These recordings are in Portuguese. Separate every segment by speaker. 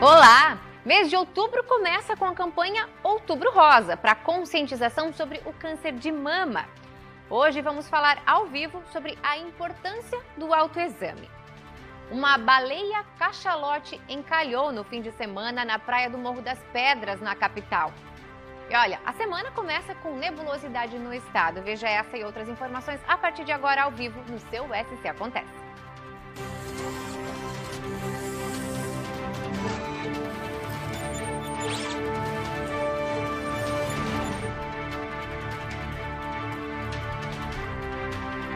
Speaker 1: Olá! Mês de outubro começa com a campanha Outubro Rosa, para conscientização sobre o câncer de mama. Hoje vamos falar ao vivo sobre a importância do autoexame. Uma baleia cachalote encalhou no fim de semana na praia do Morro das Pedras, na capital. E olha, a semana começa com nebulosidade no estado. Veja essa e outras informações a partir de agora ao vivo no seu SC Acontece.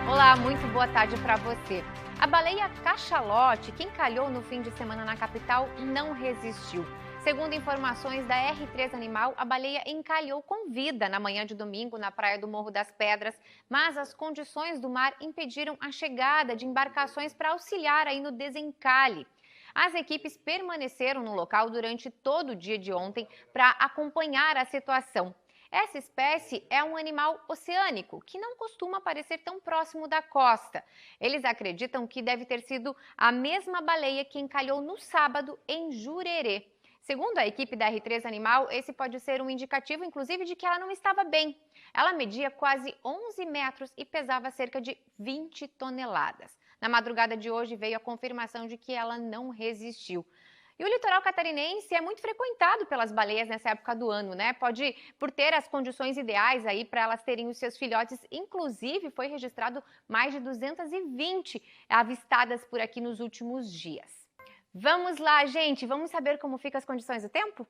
Speaker 1: Olá, muito boa tarde para você. A baleia cachalote, que encalhou no fim de semana na capital, não resistiu. Segundo informações da R3 Animal, a baleia encalhou com vida na manhã de domingo na praia do Morro das Pedras, mas as condições do mar impediram a chegada de embarcações para auxiliar aí no desencalhe. As equipes permaneceram no local durante todo o dia de ontem para acompanhar a situação. Essa espécie é um animal oceânico, que não costuma aparecer tão próximo da costa. Eles acreditam que deve ter sido a mesma baleia que encalhou no sábado em Jurerê. Segundo a equipe da R3 Animal, esse pode ser um indicativo, inclusive, de que ela não estava bem. Ela media quase 11 metros e pesava cerca de 20 toneladas. Na madrugada de hoje veio a confirmação de que ela não resistiu. E o litoral catarinense é muito frequentado pelas baleias nessa época do ano, né? Por ter as condições ideais aí para elas terem os seus filhotes. Inclusive, foi registrado mais de 220 avistadas por aqui nos últimos dias. Vamos lá, gente! Vamos saber como ficam as condições do tempo?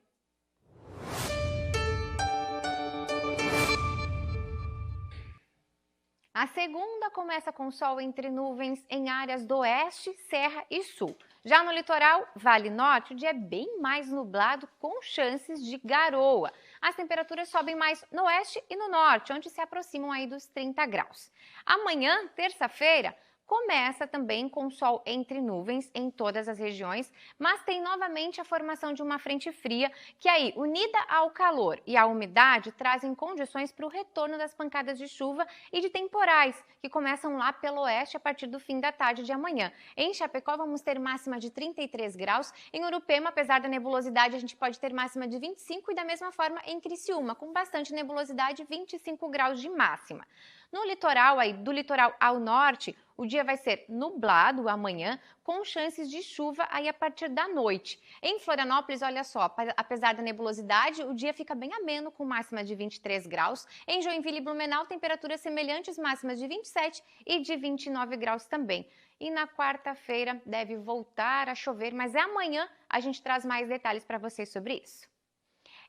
Speaker 1: A segunda começa com sol entre nuvens em áreas do oeste, serra e sul. Já no litoral, Vale Norte, o dia é bem mais nublado com chances de garoa. As temperaturas sobem mais no oeste e no norte, onde se aproximam aí dos 30 graus. Amanhã, terça-feira, começa também com sol entre nuvens em todas as regiões, mas tem novamente a formação de uma frente fria que aí, unida ao calor e à umidade, trazem condições para o retorno das pancadas de chuva e de temporais, que começam lá pelo oeste a partir do fim da tarde de amanhã. Em Chapecó vamos ter máxima de 33 graus, em Urupema, apesar da nebulosidade, a gente pode ter máxima de 25 e da mesma forma em Criciúma, com bastante nebulosidade, 25 graus de máxima. No litoral, do litoral ao norte, o dia vai ser nublado amanhã, com chances de chuva aí a partir da noite. Em Florianópolis, olha só, apesar da nebulosidade, o dia fica bem ameno, com máxima de 23 graus. Em Joinville e Blumenau, temperaturas semelhantes, máximas de 27 e de 29 graus também. E na quarta-feira deve voltar a chover, mas amanhã a gente traz mais detalhes para vocês sobre isso.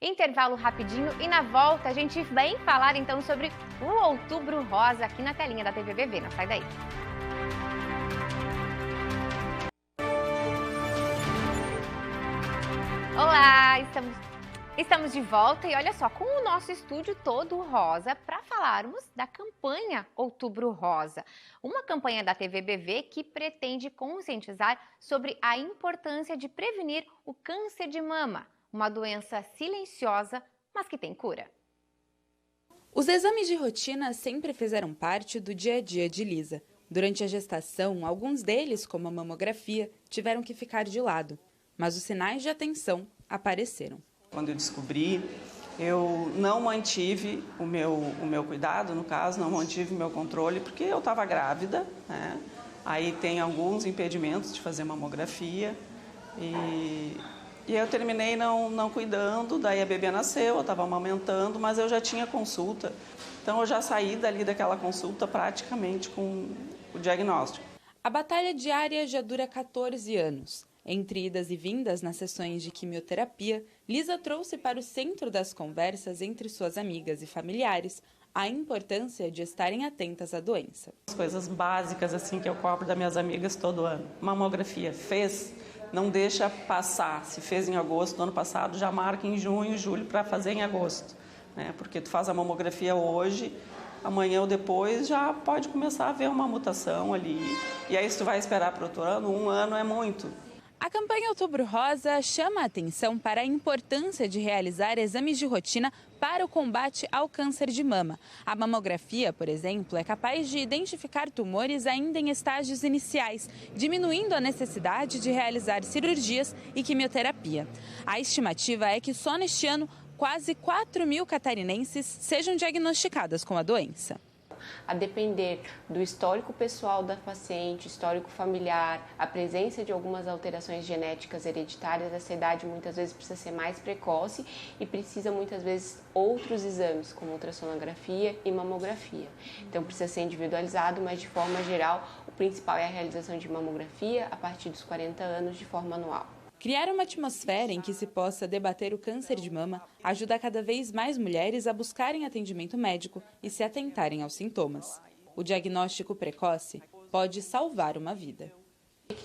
Speaker 1: Intervalo rapidinho e na volta a gente vem falar então sobre o Outubro Rosa aqui na telinha da TVBB. Não sai daí. Olá, estamos de volta e olha só, com o nosso estúdio todo rosa para falarmos da campanha Outubro Rosa. Uma campanha da TVBV que pretende conscientizar sobre a importância de prevenir o câncer de mama. Uma doença silenciosa, mas que tem cura.
Speaker 2: Os exames de rotina sempre fizeram parte do dia a dia de Lisa. Durante a gestação, alguns deles, como a mamografia, tiveram que ficar de lado. Mas os sinais de atenção apareceram.
Speaker 3: Quando eu descobri, eu não mantive o meu cuidado, no caso, não mantive o meu controle, porque eu estava grávida, né? Aí tem alguns impedimentos de fazer mamografia e eu terminei não cuidando, daí a bebê nasceu, eu estava amamentando, mas eu já tinha consulta. Então eu já saí dali daquela consulta praticamente com o diagnóstico.
Speaker 2: A batalha diária já dura 14 anos. Entre idas e vindas nas sessões de quimioterapia, Lisa trouxe para o centro das conversas entre suas amigas e familiares a importância de estarem atentas à doença.
Speaker 3: As coisas básicas assim que eu cobro das minhas amigas todo ano. Mamografia fez? Não deixa passar. Se fez em agosto do ano passado, já marca em junho, julho para fazer em agosto, né? Porque tu faz a mamografia hoje, amanhã ou depois já pode começar a ver uma mutação ali. E aí se tu vai esperar para outro ano, um ano é muito.
Speaker 2: A campanha Outubro Rosa chama a atenção para a importância de realizar exames de rotina para o combate ao câncer de mama. A mamografia, por exemplo, é capaz de identificar tumores ainda em estágios iniciais, diminuindo a necessidade de realizar cirurgias e quimioterapia. A estimativa é que só neste ano, quase 4.000 catarinenses sejam diagnosticadas com a doença.
Speaker 4: A depender do histórico pessoal da paciente, histórico familiar, a presença de algumas alterações genéticas hereditárias, essa idade muitas vezes precisa ser mais precoce e precisa muitas vezes outros exames, como ultrassonografia e mamografia. Então precisa ser individualizado, mas de forma geral o principal é a realização de mamografia a partir dos 40 anos de forma anual.
Speaker 2: Criar uma atmosfera em que se possa debater o câncer de mama ajuda cada vez mais mulheres a buscarem atendimento médico e se atentarem aos sintomas. O diagnóstico precoce pode salvar uma vida.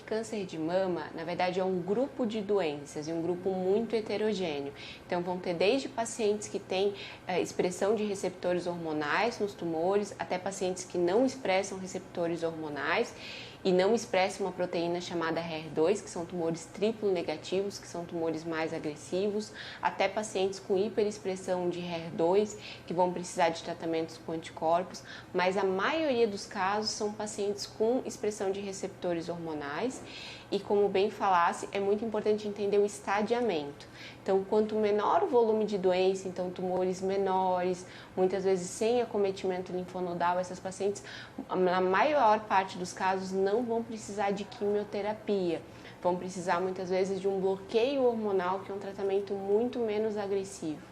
Speaker 4: Câncer de mama, na verdade, é um grupo de doenças e um grupo muito heterogêneo. Então, vão ter desde pacientes que têm expressão de receptores hormonais nos tumores, até pacientes que não expressam receptores hormonais e não expressam uma proteína chamada HER2, que são tumores triplo negativos, que são tumores mais agressivos, até pacientes com hiperexpressão de HER2, que vão precisar de tratamentos com anticorpos, mas a maioria dos casos são pacientes com expressão de receptores hormonais e, como bem falasse, é muito importante entender o estadiamento. Então, quanto menor o volume de doença, então tumores menores, muitas vezes sem acometimento linfonodal, essas pacientes, na maior parte dos casos, não vão precisar de quimioterapia. Vão precisar muitas vezes de um bloqueio hormonal, que é um tratamento muito menos agressivo.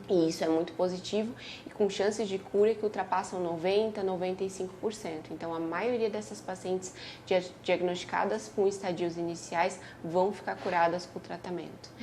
Speaker 4: E isso é muito positivo e com chances de cura que ultrapassam 90%, 95%. Então, a maioria dessas pacientes diagnosticadas com estadios iniciais vão ficar curadas com o tratamento.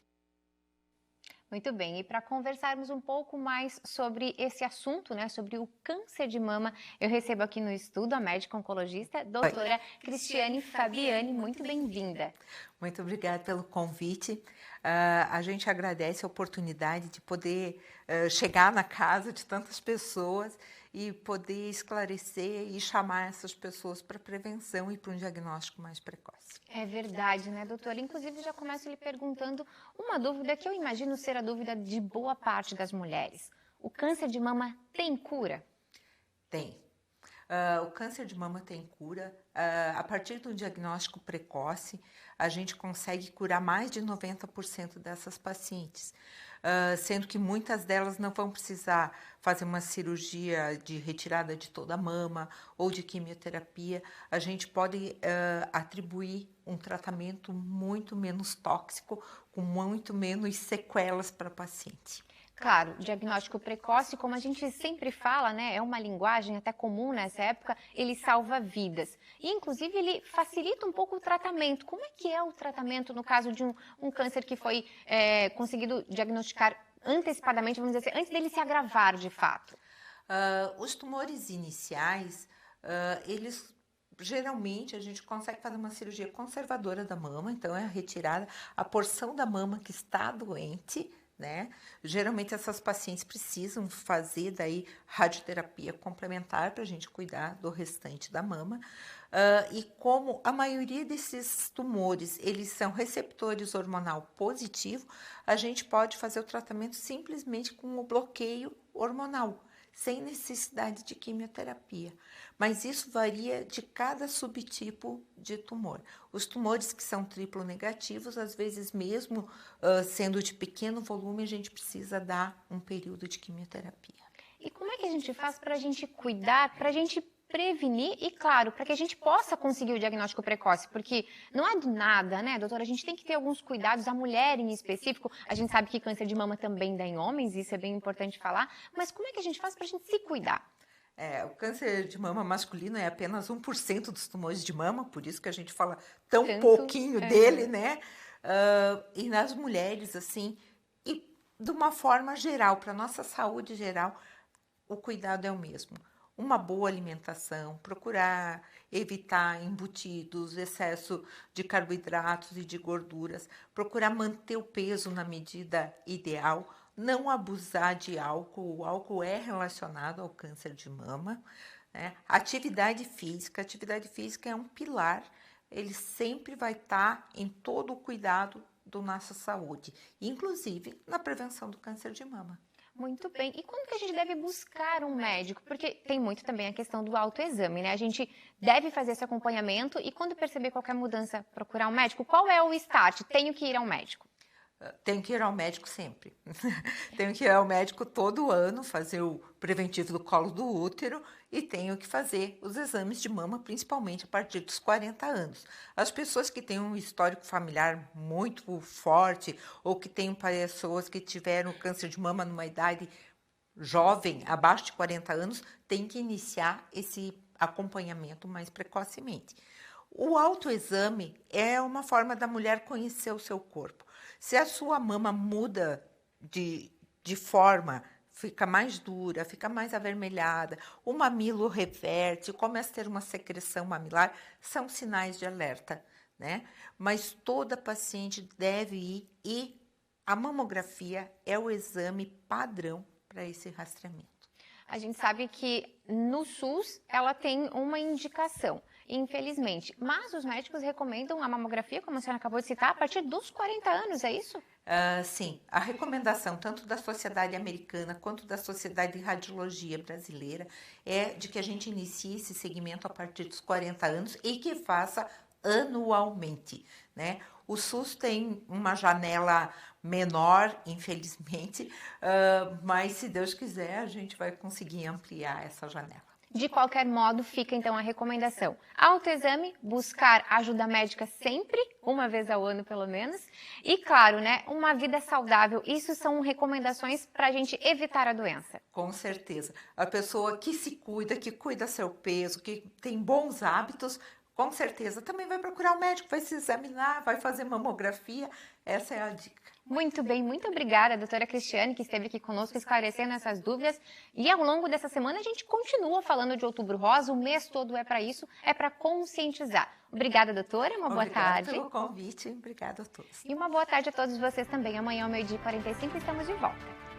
Speaker 1: Muito bem, e para conversarmos um pouco mais sobre esse assunto, né, sobre o câncer de mama, eu recebo aqui no estudo a médica oncologista, doutora Cristiane Fabiani. Muito bem-vinda.
Speaker 5: Muito obrigada pelo convite. A gente agradece a oportunidade de poder chegar na casa de tantas pessoas e poder esclarecer e chamar essas pessoas para prevenção e para um diagnóstico mais precoce.
Speaker 1: É verdade, né, doutora? Inclusive, já começo lhe perguntando uma dúvida que eu imagino ser a dúvida de boa parte das mulheres. O câncer de mama tem cura?
Speaker 5: Tem. O câncer de mama tem cura. A partir do diagnóstico precoce, a gente consegue curar mais de 90% dessas pacientes, sendo que muitas delas não vão precisar fazer uma cirurgia de retirada de toda a mama ou de quimioterapia. A gente pode atribuir um tratamento muito menos tóxico, com muito menos sequelas para a paciente.
Speaker 1: Claro, diagnóstico precoce, como a gente sempre fala, né, é uma linguagem até comum nessa época, ele salva vidas. E, inclusive, ele facilita um pouco o tratamento. Como é que é o tratamento no caso de um câncer que foi conseguido diagnosticar antecipadamente, vamos dizer assim, antes dele se agravar de fato?
Speaker 5: Os tumores iniciais, eles... Geralmente, a gente consegue fazer uma cirurgia conservadora da mama, então é a retirada, a porção da mama que está doente, né? Geralmente, essas pacientes precisam fazer daí radioterapia complementar para a gente cuidar do restante da mama. E como a maioria desses tumores, eles são receptores hormonal positivo, a gente pode fazer o tratamento simplesmente com o bloqueio hormonal, sem necessidade de quimioterapia. Mas isso varia de cada subtipo de tumor. Os tumores que são triplo negativos, às vezes mesmo sendo de pequeno volume, a gente precisa dar um período de quimioterapia.
Speaker 1: E como é que a gente faz para a gente cuidar, para a gente prevenir e, claro, para que a gente possa conseguir o diagnóstico precoce? Porque não é do nada, né, doutora? A gente tem que ter alguns cuidados, a mulher em específico. A gente sabe que câncer de mama também dá em homens, isso é bem importante falar. Mas como é que a gente faz para a gente se cuidar?
Speaker 5: O câncer de mama masculino é apenas 1% dos tumores de mama, por isso que a gente fala tão pouquinho dele, né? E nas mulheres, assim, e de uma forma geral, para a nossa saúde geral, o cuidado é o mesmo. Uma boa alimentação, procurar evitar embutidos, excesso de carboidratos e de gorduras, procurar manter o peso na medida ideal, não abusar de álcool. O álcool é relacionado ao câncer de mama, né? Atividade física é um pilar ele sempre vai estar em todo o cuidado da nossa saúde, inclusive na prevenção do câncer de mama.
Speaker 1: Muito bem. E quando que a gente deve buscar um médico? Porque tem muito também a questão do autoexame, né? A gente deve fazer esse acompanhamento e quando perceber qualquer mudança, procurar um médico. Qual é o start? Tenho que ir ao médico.
Speaker 5: Tenho que ir ao médico sempre. Tenho que ir ao médico todo ano, fazer o preventivo do colo do útero e tenho que fazer os exames de mama, principalmente a partir dos 40 anos. As pessoas que têm um histórico familiar muito forte ou que têm pessoas que tiveram câncer de mama numa idade jovem, abaixo de 40 anos, têm que iniciar esse acompanhamento mais precocemente. O autoexame é uma forma da mulher conhecer o seu corpo. Se a sua mama muda de forma, fica mais dura, fica mais avermelhada, o mamilo reverte, começa a ter uma secreção mamilar, são sinais de alerta, né? Mas toda paciente deve ir e a mamografia é o exame padrão para esse rastreamento.
Speaker 1: A gente sabe que no SUS ela tem uma indicação, infelizmente. Mas os médicos recomendam a mamografia, como a senhora acabou de citar, a partir dos 40 anos, é isso?
Speaker 5: Sim, a recomendação tanto da Sociedade Americana quanto da Sociedade de Radiologia Brasileira é de que a gente inicie esse segmento a partir dos 40 anos e que faça anualmente, né? O SUS tem uma janela menor, infelizmente, mas se Deus quiser, a gente vai conseguir ampliar essa janela.
Speaker 1: De qualquer modo, fica então a recomendação. Autoexame, buscar ajuda médica sempre, uma vez ao ano pelo menos. E claro, né, uma vida saudável. Isso são recomendações para a gente evitar a doença.
Speaker 5: Com certeza. A pessoa que se cuida, que cuida seu peso, que tem bons hábitos, com certeza também vai procurar um médico, vai se examinar, vai fazer mamografia. Essa é a dica.
Speaker 1: Muito bem, muito obrigada, doutora Cristiane, que esteve aqui conosco esclarecendo essas dúvidas. E ao longo dessa semana a gente continua falando de Outubro Rosa, o mês todo é para isso, é para conscientizar. Obrigada, doutora, uma boa tarde.
Speaker 5: Obrigada pelo convite, obrigada a todos.
Speaker 1: E uma boa tarde a todos vocês também. Amanhã ao 12h45 estamos de volta.